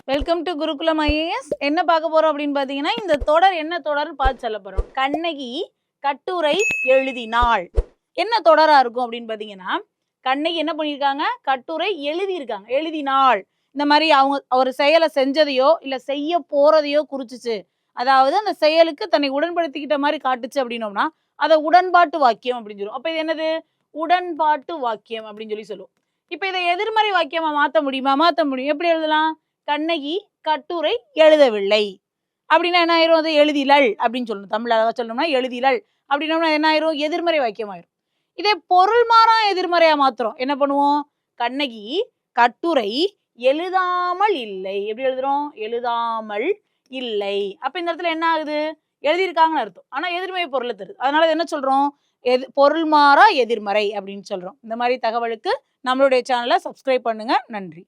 Welcome to Gurukulam IAS. என்ன பார்க்க போறோம் அப்படின்னு பார்த்தீங்கன்னா, இந்த தொடர் என்ன தொடர்னு பார்த்து சொல்ல போறோம். கண்ணகி கட்டுரை எழுதினாள். என்ன தொடரா இருக்கும் அப்படின்னு பார்த்தீங்கன்னா, கண்ணகி என்ன பண்ணியிருக்காங்க, கட்டுரை எழுதியிருக்காங்க. எழுதினாள் இந்த மாதிரி அவங்க ஒரு செயலை செஞ்சதையோ இல்லை செய்ய போறதையோ குறிச்சிச்சு. அதாவது அந்த செயலுக்கு தன்னை உடன்படுத்திக்கிட்ட மாதிரி காட்டுச்சு அப்படின்னோம்னா அதை உடன்பாட்டு வாக்கியம் அப்படின்னு சொல்லுவோம். அப்போ இது என்னது, உடன்பாட்டு வாக்கியம் அப்படின்னு சொல்லி சொல்லுவோம். இப்போ இதை எதிர்மறை வாக்கியமா மாற்ற முடியுமா? மாற்ற முடியும். எப்படி எழுதலாம்? கண்ணகி கட்டுரை எழுதவில்லை அப்படின்னா என்ன ஆயிரும்? அது எழுதிலள் அப்படின்னு சொல்லணும். தமிழ் அழகா சொல்லணும்னா எழுதிலள் அப்படின்னா என்ன ஆயிரும்? எதிர்மறை வாக்கியம் ஆயிரும். இதே பொருள் மாறா எதிர்மறையா மாத்திரம் என்ன பண்ணுவோம்? கண்ணகி கட்டுரை எழுதாமல் இல்லை. எப்படி எழுதுறோம்? எழுதாமல் இல்லை. அப்ப இந்த இடத்துல என்ன ஆகுது? எழுதியிருக்காங்கன்னு அர்த்தம். ஆனா எதிர்மறை பொருளை தருது. அதனால என்ன சொல்றோம்? பொருள் மாறா எதிர்மறை அப்படின்னு சொல்றோம். இந்த மாதிரி தகவலுக்கு நம்மளுடைய சேனலை சப்ஸ்கிரைப் பண்ணுங்க. நன்றி.